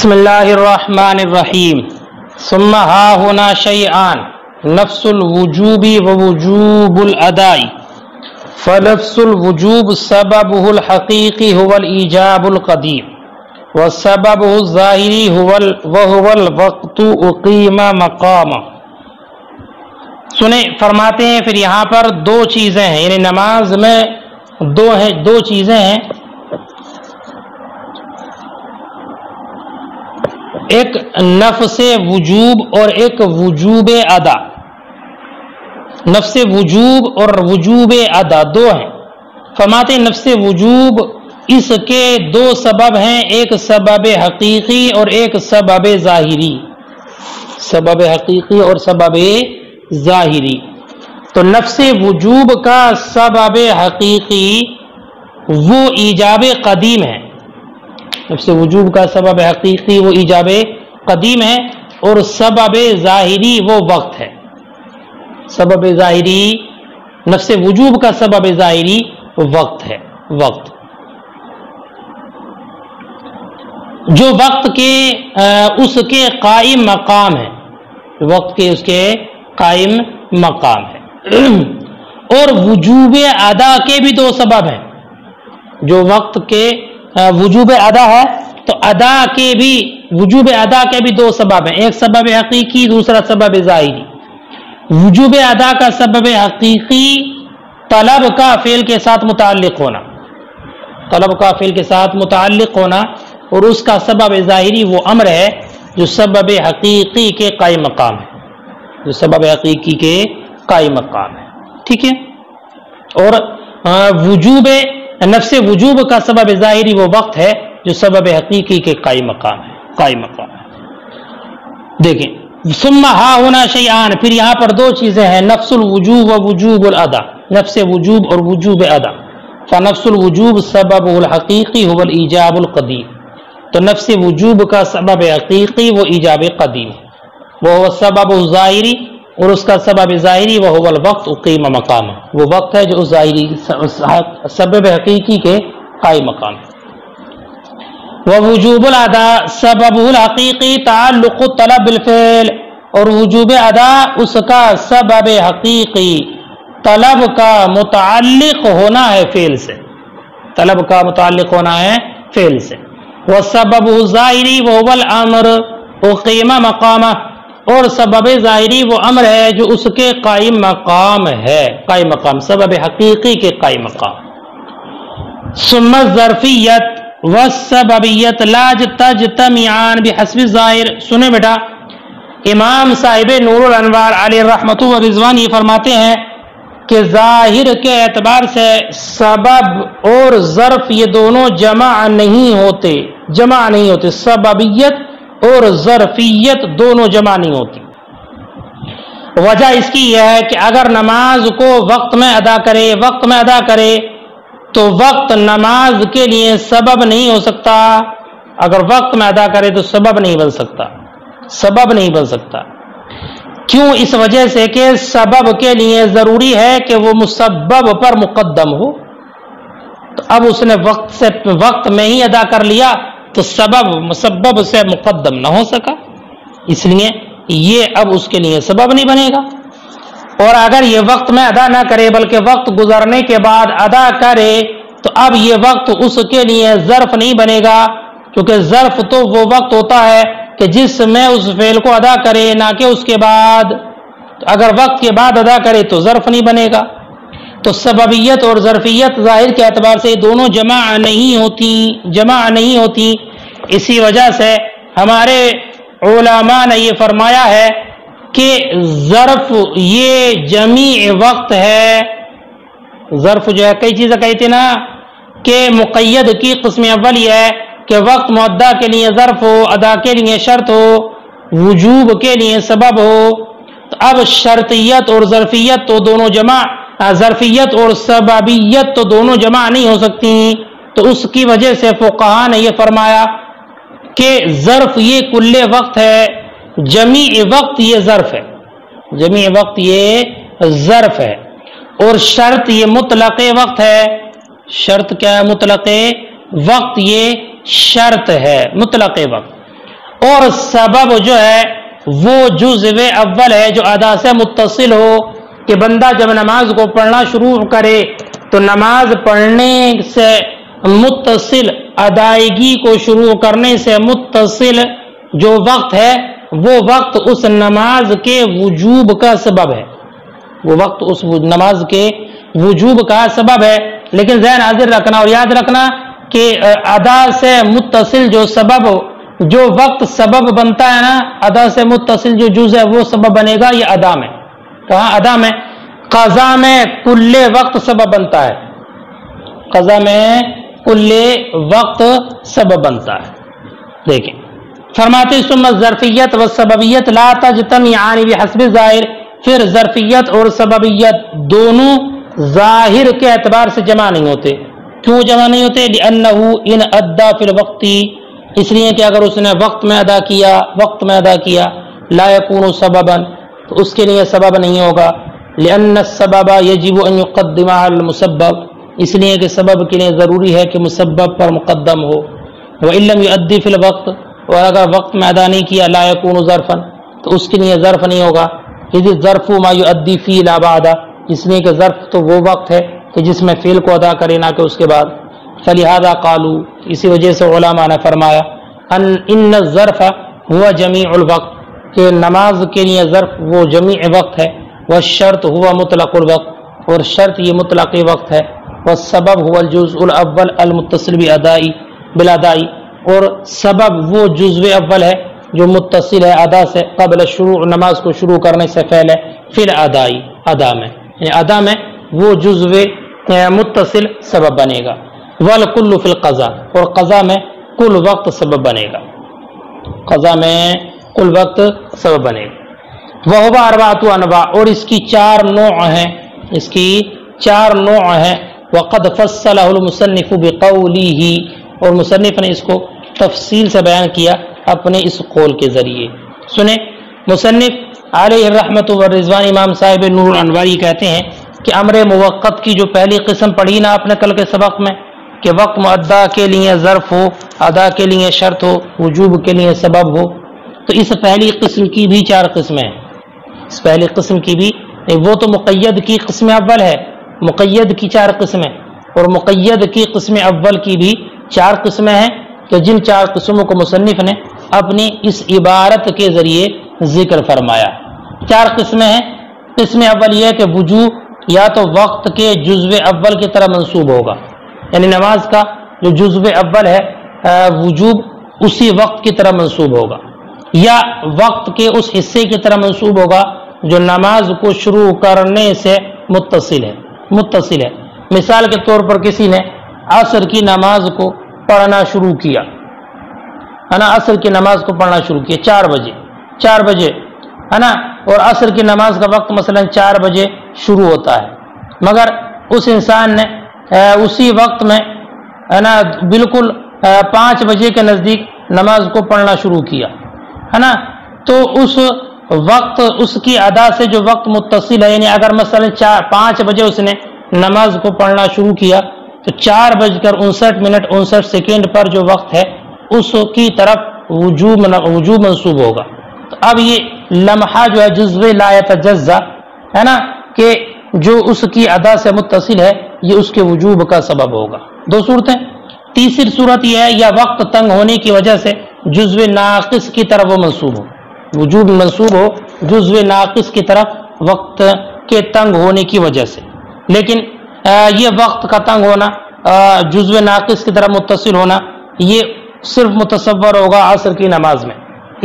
بسم اللہ الرحمن الرحیم ثم ها هنا شیئان نفس الوجوب ووجوب الاداء فلفظ الوجوب سببه الحقیقی هو الایجاب القدیم وسببه الظاہری وهو الوقت اقیم مقام. سنیں فرماتے ہیں پھر یہاں پر دو چیزیں ہیں، یعنی نماز میں دو چیزیں ہیں، ایک نفس وجوب اور ایک وجوب ادا. نفس وجوب اور وجوب ادا دو ہیں. فرماتے ہیں نفس وجوب اس کے دو سبب ہیں، ایک سبب حقیقی اور ایک سبب ظاہری. سبب حقیقی اور سبب ظاہری. تو نفس وجوب کا سبب حقیقی وہ ایجاب قدیم ہے. نفس وجوب کا سبب حقیقی وہ ایجاب قدیم ہے، اور سبب ظاہری وہ وقت ہے. سبب ظاہری نفس وجوب کا سبب ظاہری وقت ہے. وقت جو وقت کے اس کے قائم مقام ہے، وقت کے اس کے قائم مقام ہے. اور وجوب ادا کے بھی دو سبب ہیں. جو وقت کے وجوب ادا ہے تو ادا کے بھی وجوب ادا کے بھی دو سبب ہیں، ایک سبب حقیقی دوسرا سبب ظاہری. وجوب ادا کا سبب حقیقی طلب کا فعل کے ساتھ متعلق ہونا، طلب کا فعل کے ساتھ متعلق ہونا، اور اس کا سبب ظاہری وہ امر ہے جو سبب حقیقی کے قائم مقام ہے، جو سبب حقیقی کے قائم مقام ہے. ٹھیک ہے. اور وجوب نفس وجوب کا سبب ظاہری وہ وقت ہے جو سبب حقیقی کے قائم مقام ہے. قائم مقام ہے. دیکھیں ثم ها هنا شیئان، پھر یہاں پر دو چیزیں ہیں، نفس الوجوب و وجوب الادا. نفس وجوب اور وجوب ادا. فنفس الوجوب سببه الحقیقی هو الایجاب القدیم. تو نفس وجوب کا سبب حقیقی وہ ایجاب قدیم ہے، وہ سبب الظاہری، اور اس کا سبب ظاہری وہ هو الوقت اقیم مقام، وہ وقت ہے جو اس ظاہری سبب حقیقی کے قائم مقام ہے. ووجوب الادا سببه الحقیقی تعلق طلب بالفعل، اور وجوب ادا اس کا سبب حقیقی طلب کا متعلق ہونا ہے فعل سے، طلب کا متعلق ہونا ہے فعل سے. وسبب الظاہری وهو الامر اقیم مقامہ، اور سبب ظاہری وہ امر ہے جو اس کے قائم مقام ہے. قائم مقام سبب حقیقی کے قائم مقام. ثم الظرفیت والسببیت لا تجتمعان بحسب الظاہر. سنیں بیٹا، امام صاحب نور الانوار علیہ رحمت و رضوان یہ فرماتے ہیں کہ ظاہر کے اعتبار سے سبب اور ظرف یہ دونوں جمع نہیں ہوتے. سببیت اور ظرفیت دونوں جمع نہیں ہوتی. وجہ اس کی یہ ہے کہ اگر نماز کو وقت میں ادا کرے تو وقت نماز کے لیے سبب نہیں ہو سکتا. اگر وقت میں ادا کرے تو سبب نہیں بن سکتا. کیوں؟ اس وجہ سے کہ سبب کے لیے ضروری ہے کہ وہ مسبب پر مقدم ہو. تو اب اس نے وقت میں ہی ادا کر لیا تو سبب مسبب سے مقدم نہ ہو سکا، اس لیے یہ اب اس کے لیے سبب نہیں بنے گا. اور اگر یہ وقت میں ادا نہ کرے بلکہ وقت گزرنے کے بعد ادا کرے تو اب یہ وقت اس کے لیے ظرف نہیں بنے گا، کیونکہ ظرف تو وہ وقت ہوتا ہے کہ جس میں اس فعل کو ادا کرے، نہ کہ اس کے بعد. تو اگر وقت کے بعد ادا کرے تو ظرف نہیں بنے گا. تو سببیت اور ظرفیت ظاہر کے اعتبار سے دونوں جمع نہیں ہوتی. اسی وجہ سے ہمارے علماء نے یہ فرمایا ہے کہ ظرف یہ جمیع وقت ہے. ظرف جو ہے کئی چیزیں کہتے نا کہ مقید کی قسم اول یہ ہے کہ وقت معدہ کے لیے ظرف ہو، ادا کے لیے شرط ہو، وجوب کے لیے سبب ہو. تو اب شرطیت اور ظرفیت تو دونوں جمع، ظرفیت اور سببیت تو دونوں جمع نہیں ہو سکتی. تو اس کی وجہ سے فقہاء نے یہ فرمایا کہ ظرف یہ کل وقت ہے، جمیع وقت یہ ظرف ہے، جمیع وقت یہ ظرف ہے. اور شرط یہ مطلق وقت ہے. شرط کیا ہے؟ مطلق وقت یہ شرط ہے، مطلق وقت. اور سبب جو ہے وہ جزو اول ہے جو ادا سے متصل ہو، کہ بندہ جب نماز کو پڑھنا شروع کرے تو نماز پڑھنے سے متصل، ادائیگی کو شروع کرنے سے متصل جو وقت ہے وہ وقت اس نماز کے وجوب کا سبب ہے، وہ وقت اس نماز کے وجوب کا سبب ہے۔ لیکن ذہن حاضر رکھنا اور یاد رکھنا کہ ادا سے متصل جو سبب، جو وقت سبب بنتا ہے نا، ادا سے متصل جو جز ہے وہ سبب بنے گا، یہ ادا میں، کہاں ادا میں، قضا میں کل وقت سبب بنتا ہے، قضا میں کل وقت سبب بنتا ہے۔ دیکھیں فرماتے ثم ظرفیت و سببیت لا تجتمعان بحسب ظاہر، پھر ظرفیت اور سببیت دونوں ظاہر کے اعتبار سے جمع نہیں ہوتے۔ کیوں جمع نہیں ہوتے؟ لأنه ان ادا فی الوقت، اس لیے کہ اگر اس نے وقت میں ادا کیا لا یکون سببا، تو اس کے لیے سبب نہیں ہوگا۔ لأن السبب یجب ان یقدم علی المسبب، اس لیے کہ سبب کے لیے ضروری ہے کہ مسبب پر مقدم ہو۔ وإن لم يؤدي فی الوقت، اور اگر وقت میں ادا نہیں کیا لا یکون ظرفا، تو اس کے لیے ظرف نہیں ہوگا۔ اذ الظرف ما يؤدي فی لا بعد، اس لیے کہ ظرف تو وہ وقت ہے کہ جس میں فعل کو ادا کرے نہ کہ اس کے بعد۔ فلہذا قالوا، اسی وجہ سے علماء نے فرمایا ان الظرف هو جمیع الوقت، کہ نماز کے لیے ظرف وہ جمیع وقت ہے، والشرط هو مطلق الوقت، اور شرط یہ مطلق وقت ہے، والسبب هو الجزء الاول المتصل بالادائی، اور سبب وہ جزو اول ہے جو متصل ہے ادا سے، قبل شروع، نماز کو شروع کرنے سے پہلے، پھر ادائی، ادا میں، یعنی ادا میں وہ جزو متصل سبب بنے گا۔ والکل فی القضاء، اور قضا میں کل وقت سبب بنے گا، قضا میں کل وقت سبب بنے گا۔ وہو اربعۃ انواع، اور اس کی چار نوع ہیں، اس کی چار نوع ہیں۔ وقد فصلہ المصنف بقولہ، اور مصنف نے اس کو تفصیل سے بیان کیا اپنے اس قول کے ذریعے۔ سنیں، مصنف علیہ الرحمۃ والرضوان امام صاحب نور الانواری کہتے ہیں کہ امر موقت کی جو پہلی قسم پڑھی نا آپ نے کل کے سبق میں، کہ وقت معدہ کے لیے ظرف ہو، ادا کے لیے شرط ہو، وجوب کے لیے سبب ہو، تو اس پہلی قسم کی بھی چار قسمیں ہیں۔ اس پہلی قسم کی بھی، وہ تو مقید کی قسم اول ہے، مقید کی چار قسمیں، اور مقید کی قسم اول کی بھی چار قسمیں ہیں، کہ جن چار قسموں کو مصنف نے اپنی اس عبارت کے ذریعے ذکر فرمایا۔ چار قسمیں ہیں۔ قسم اول یہ ہے کہ وجوب یا تو وقت کے جزو اول کی طرح منسوب ہوگا، یعنی نماز کا جو جزو اول ہے وجوب اسی وقت کی طرح منسوب ہوگا، یا وقت کے اس حصے کی طرح منسوب ہوگا جو نماز کو شروع کرنے سے متصل ہے۔ مثال کے طور پر کسی نے عصر کی نماز کو پڑھنا شروع کیا، ہے نا، عصر کی نماز کو پڑھنا شروع کیا 4 بجے، ہے نا، اور عصر کی نماز کا وقت مثلا 4 بجے شروع ہوتا ہے، مگر اس انسان نے اسی وقت میں، ہے نا، بالکل 5 بجے کے نزدیک نماز کو پڑھنا شروع کیا، ہے نا، تو اس وقت اس کی ادا سے جو وقت متصل ہے، یعنی اگر مثلا 5 بجے اس نے نماز کو پڑھنا شروع کیا تو 4:59 پر جو وقت ہے اس کی طرف وجوب منسوب ہوگا۔ تو اب یہ لمحہ جو ہے جزو لا یتجزا ہے نا، کہ جو اس کی ادا سے متصل ہے، یہ اس کے وجوب کا سبب ہوگا۔ 2 صورتیں۔ تیسری صورت یہ ہے یا وقت تنگ ہونے کی وجہ سے جزو ناقص کی طرف وہ منسوب ہو، وجوب منسوب ہو جزو ناقص کی طرف وقت کے تنگ ہونے کی وجہ سے، لیکن یہ وقت کا تنگ ہونا، جزو ناقص کی طرف متصل ہونا، یہ صرف متصور ہوگا عصر کی نماز میں،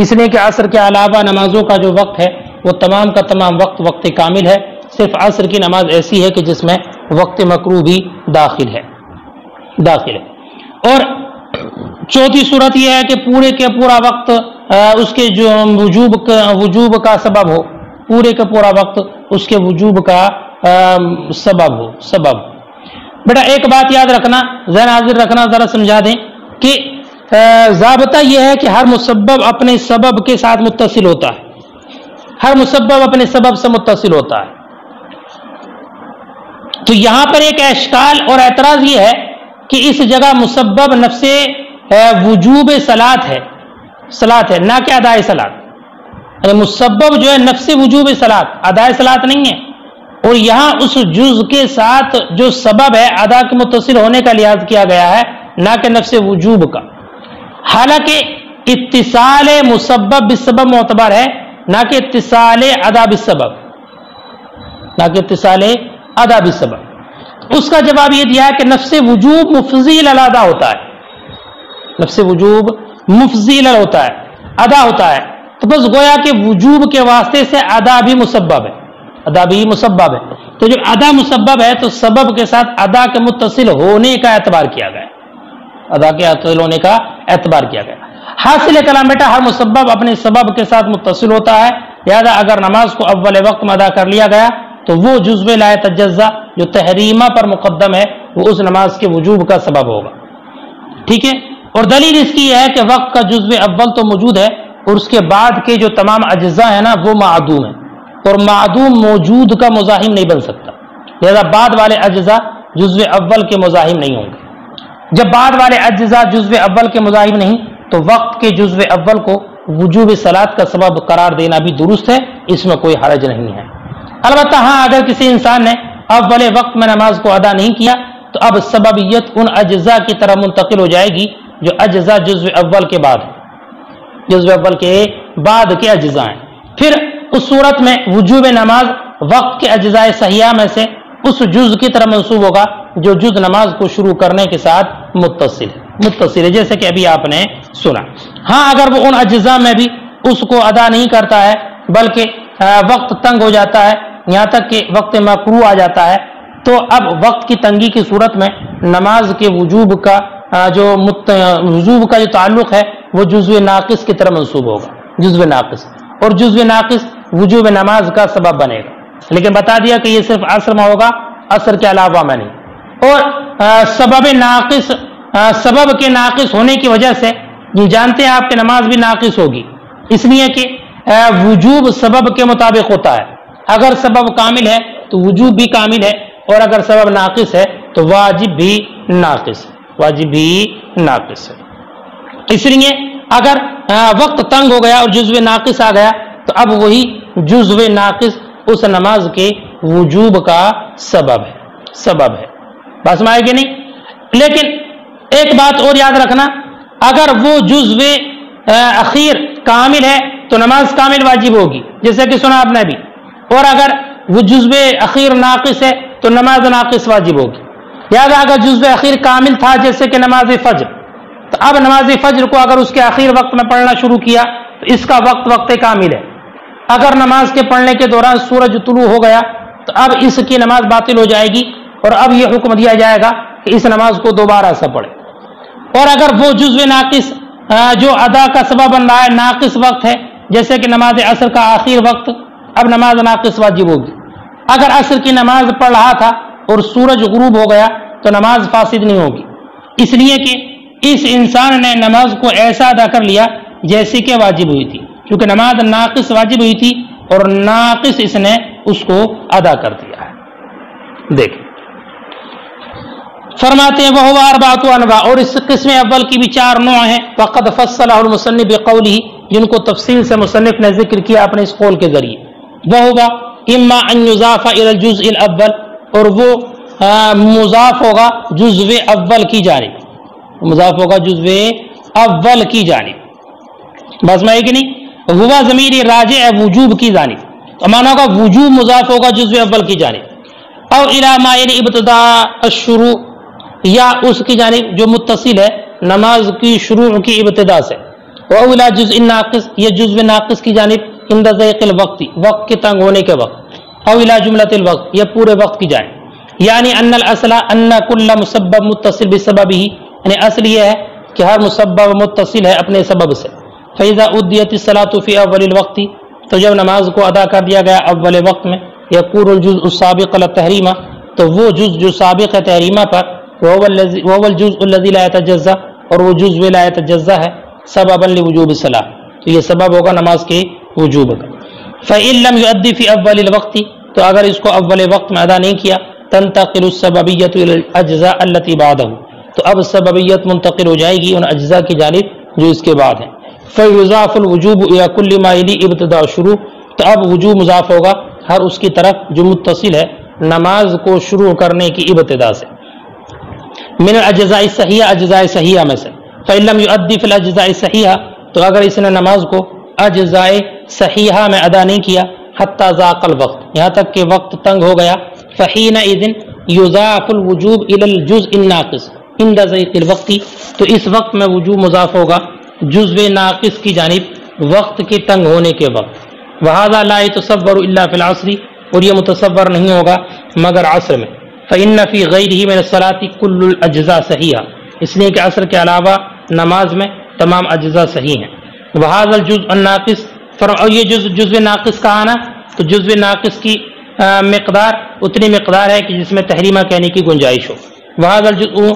اس لیے کہ عصر کے علاوہ نمازوں کا جو وقت ہے وہ تمام کا تمام وقت کامل ہے، صرف عصر کی نماز ایسی ہے کہ جس میں وقت مکروہ بھی داخل ہے۔ اور چوتھی صورت یہ ہے کہ پورے کے پورا وقت اس کے جو وجوب کا سبب ہو، پورے کا پورا وقت اس کے وجوب کا سبب ہو۔ بیٹا ایک بات یاد رکھنا، ذہن حاضر رکھنا، ذرا سمجھا دیں کہ ضابطہ یہ ہے کہ ہر مسبب اپنے سبب کے ساتھ متصل ہوتا ہے، ہر مسبب اپنے سبب سے متصل ہوتا ہے۔ تو یہاں پر ایک اشکال اور اعتراض یہ ہے کہ اس جگہ مسبب نفس وجوب صلاۃ ہے، صلاۃ ہے، نہ کہ ادائے صلاۃ. یعنی مسبب جو ہے نفس وجوب صلاۃ، ادائے صلاۃ نہیں ہے. اور یہاں اس جز کے ساتھ جو سبب ہے ادا کے متصل ہونے کا لحاظ کیا گیا ہے، نہ کہ نفس وجوب کا. حالانکہ اتصال مسبب بالسبب معتبر ہے، نہ کہ اتصال ادا بالسبب، نہ کہ اتصال ادا بالسبب. اس کا جواب یہ دیا ہے کہ نفس وجوب مفضی الادا ہوتا ہے، نفس وجوب مفضی ہوتا ہے، ادا ہوتا ہے. تو بس گویا کہ وجوب کے واسطے سے ادا بھی مسبب ہے، ادا بھی مسبب ہے. تو جب ادا مسبب ہے تو سبب کے ساتھ ادا کے متصل ہونے کا اعتبار کیا گیا، ادا کے متصل ہونے کا اعتبار کیا گیا. حاصل کلام بیٹا ہر مسبب اپنے سبب کے ساتھ متصل ہوتا ہے، لہذا اگر نماز کو اول وقت میں ادا کر لیا گیا تو وہ جزو لا یتجزا جو تحریمہ پر مقدم ہے وہ اس نماز کے وجوب کا سبب ہوگا. ٹھیک ہے. اور دلیل اس کی ہے کہ وقت کا جزو اول تو موجود ہے اور اس کے بعد کے جو تمام اجزاء ہیں نا وہ معدوم ہیں، اور معدوم موجود کا مزاحم نہیں بن سکتا، لہذا بعد والے اجزاء جزو اول کے مزاحم نہیں ہوں گے. جب بعد والے اجزاء جزو اول کے مزاحم نہیں تو وقت کے جزو اول کو وجوب صلاۃ کا سبب قرار دینا بھی درست ہے، اس میں کوئی حرج نہیں ہے. البتہ ہاں اگر کسی انسان نے اول وقت میں نماز کو ادا نہیں کیا تو اب سببیت ان اجزاء کی طرح منتقل ہو جائے گی جو اجزاء جزو اول کے بعد ہیں، جزو اول کے بعد کے اجزاء ہیں. پھر اس صورت میں وجوب نماز وقت کے اجزاء صحیحہ میں سے اس جز کی طرح منسوب ہوگا جو جز نماز کو شروع کرنے کے ساتھ متصل ہے، جیسے کہ ابھی آپ نے سنا. ہاں اگر وہ ان اجزاء میں بھی اس کو ادا نہیں کرتا ہے بلکہ وقت تنگ ہو جاتا ہے یہاں تک کہ وقت مکروہ آ جاتا ہے تو اب وقت کی تنگی کی صورت میں نماز کے وجوب کا جو تعلق ہے وہ جزو ناقص کی طرح منسوب ہوگا، جزو ناقص، اور جزو ناقص وجوب نماز کا سبب بنے گا. لیکن بتا دیا کہ یہ صرف عصر میں ہوگا، عصر کے علاوہ میں نہیں. اور سبب کے ناقص ہونے کی وجہ سے جانتے ہیں آپ کہ نماز بھی ناقص ہوگی، اس لیے کہ وجوب سبب کے مطابق ہوتا ہے. اگر سبب کامل ہے تو وجوب بھی کامل ہے، اور اگر سبب ناقص ہے تو واجب بھی ناقص ہے، واجب بھی ناقص ہے. اس لیے اگر وقت تنگ ہو گیا اور جزو ناقص آ گیا تو اب وہی جزو ناقص اس نماز کے وجوب کا سبب ہے. بس میں آئے گی نہیں. لیکن ایک بات اور یاد رکھنا، اگر وہ جزو اخیر کامل ہے تو نماز کامل واجب ہوگی، جیسے کہ سنا آپ نے بھی. اور اگر وہ جزو اخیر ناقص ہے تو نماز ناقص واجب ہوگی. لہذا اگر جزو اخیر کامل تھا جیسے کہ نماز فجر، تو اب نماز فجر کو اگر اس کے اخیر وقت میں پڑھنا شروع کیا تو اس کا وقت کامل ہے. اگر نماز کے پڑھنے کے دوران سورج طلوع ہو گیا تو اب اس کی نماز باطل ہو جائے گی، اور اب یہ حکم دیا جائے گا کہ اس نماز کو دوبارہ سے پڑھے. اور اگر وہ جزو ناقص جو ادا کا سبب بن رہا ہے ناقص وقت ہے، جیسے کہ نماز عصر کا آخر وقت، اب نماز ناقص واجب ہوگی. اگر عصر کی نماز پڑھ رہا تھا اور سورج غروب ہو گیا تو نماز فاسد نہیں ہوگی، اس لیے کہ اس انسان نے نماز کو ایسا ادا کر لیا جیسے کہ واجب ہوئی تھی، کیونکہ نماز ناقص واجب ہوئی تھی اور ناقص اس نے اس کو ادا کر دیا ہے. دیکھیں فرماتے ہیں وہ اربعۃ انواع، اور اس قسم اول کی بھی 4 نوع ہیں. وقد فصلہ المصنف بقولہ، جن کو تفصیل سے مصنف نے ذکر کیا اپنے اس قول کے ذریعے. وہ اما ان یضاف الی الجزء الاول، اور وہ مضاف ہوگا جزو اول کی جانب، مضاف ہوگا جزو اول کی جانب. بس میں کہ نہیں، ہوا ضمیر راجع ہے وجوب کی جانب، تو مانا ہوگا وجوب مضاف ہوگا جزو اول کی جانب. اور الی ما یلی ابتداء الشروع، یا اس کی جانب جو متصل ہے نماز کی شروع کی ابتدا سے. واولا جزء ناقص، یہ جزو ناقص کی جانب عند ضیق الوقت، وقت کے تنگ ہونے کے وقت. او الی جملۃ الوقت، یہ پورے وقت کی جانب. یعنی ان الاصل ان کل مسبب متصل بسببہ، یعنی اصل یہ ہے کہ ہر مسبب متصل ہے اپنے سبب سے. فاذا ادیت الصلاۃ فی اول الوقت، تو جب نماز کو ادا کر دیا گیا اول وقت میں، یقول الجزء السابق علی التحریمہ، تو وہ جز جو سابق ہے تحریمہ پر، وهو الجزء الذي لا يتجزا، اور وہ جزء لا يتجزا ہے، سببا لوجوب الصلاۃ، تو یہ سبب ہوگا نماز کے وجوب کا. فإن لم يؤدي في اول الوقت، تو اگر اس کو اول وقت میں ادا نہیں کیا، تنتقل السببیۃ الى الاجزاء التي بعده، تو اب سببیت منتقل ہو جائے گی ان اجزاء کی جانب جو اس کے بعد ہیں. فیضاف الوجوب الی کل ما یلی ابتداء شروع، تو اب وجوب مضاف ہوگا ہر اس کی طرف جو متصل ہے نماز کو شروع کرنے کی ابتدا سے، من الاجزاء الصحیحہ اجزاء صحیحہ میں سے، فإن لم يؤدي في الاجزاء الصحیحہ تو اگر اس نے نماز کو اجزاء صحیحہ میں ادا نہیں کیا، حتی ضاق الوقت یہاں تک کہ وقت تنگ ہو گیا، فحینئذ یضاف الوجوب الی الجزء الناقص عند ضیق الوقت، تو اس وقت میں وجوب مضاف ہوگا جزو ناقص کی جانب وقت کے تنگ ہونے کے وقت، وہذا لا يتصور الا فی العصر، اور یہ متصور نہیں ہوگا مگر عصر میں، فإن فی غیرہ من الصلاة کل الاجزاء صحیحہ، اس لیے کہ عصر کے علاوہ نماز میں تمام اجزاء صحیح ہیں، وہذا الجزء الناقص، اور یہ جزو ناقص کا آنا، تو جزو ناقص کی مقدار اتنی مقدار ہے کہ جس میں تحریمہ کہنے کی گنجائش ہو، وہذا الجزء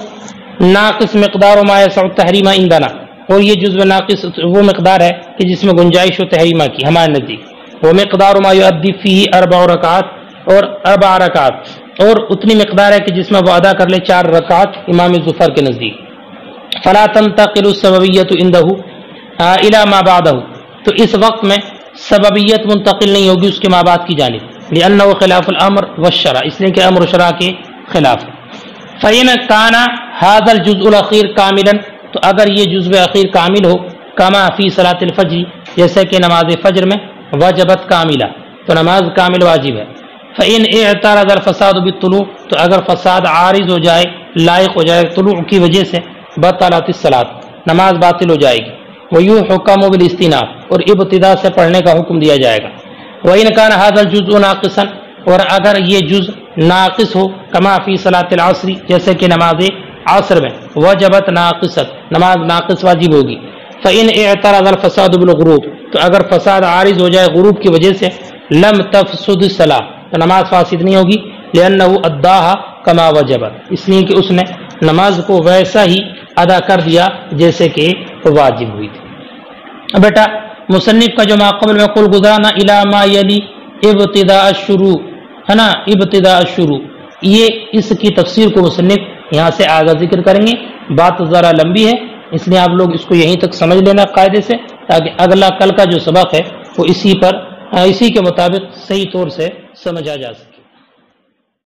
ناقص مقدار ما یسع التحریمہ عندنا، اور یہ جزو ناقص وہ مقدار ہے کہ جس میں گنجائش ہو تحریمہ کی ہمارے نزدیک، وہ مقدار ما یؤدی فیہ 4 رکعات، اور 4 رکعات، اور اتنی مقدار ہے کہ جس میں وہ ادا کر لے 4 رکعات امام ظفر کے نزدیک، فلا تنتقل السببیۃ عنده الی ما بعده، تو اس وقت میں سببیت منتقل نہیں ہوگی اس کے ما بعد کی جانب، لأنه خلاف الامر والشرع، اس لیے کہ امر و شرع کے خلاف ہے، فإن كان هذا الجزء الاخير كاملا، تو اگر یہ جزء اخیر کامل ہو، کما فی صلاۃ الفجر، جیسے کہ نماز فجر میں، وجبت کاملہ، تو نماز کامل واجب ہے، فإن اعترض الفساد بالطلوع، تو اگر فساد عارض ہو جائے لائق ہو جائے طلوع کی وجہ سے، بطلت الصلاۃ، نماز باطل ہو جائے گی، ویحکم بالاستئناف، اور ابتدا سے پڑھنے کا حکم دیا جائے گا، وإن كان هذا الجزء ناقصا، اور اگر یہ جز ناقص ہو، کما فی صلاۃ العصر، جیسے کہ نماز عصر میں، وجبت ناقصت، نماز ناقص واجب ہوگی، فإن اعترض الفساد بالغروب، تو اگر فساد عارض ہو جائے غروب کی وجہ سے، لم تفسد الصلاۃ، تو نماز فاسد نہیں ہوگی، لأنه اداها کما وجبت، اس لیے کہ اس نے نماز کو ویسا ہی ادا کر دیا جیسے کہ واجب ہوئی تھی۔ بیٹا مصنف کا جو ماقبل میں قول گزرانا الی ما یلی ابتداء الشروع ہے نا، ابتداء الشروع، یہ اس کی تفسیر کو مصنف یہاں سے آگے ذکر کریں گے، بات ذرا لمبی ہے، اس لیے آپ لوگ اس کو یہیں تک سمجھ لینا قاعدے سے، تاکہ اگلا کل کا جو سبق ہے وہ اسی کے مطابق صحیح طور سے سمجھا جا سکے۔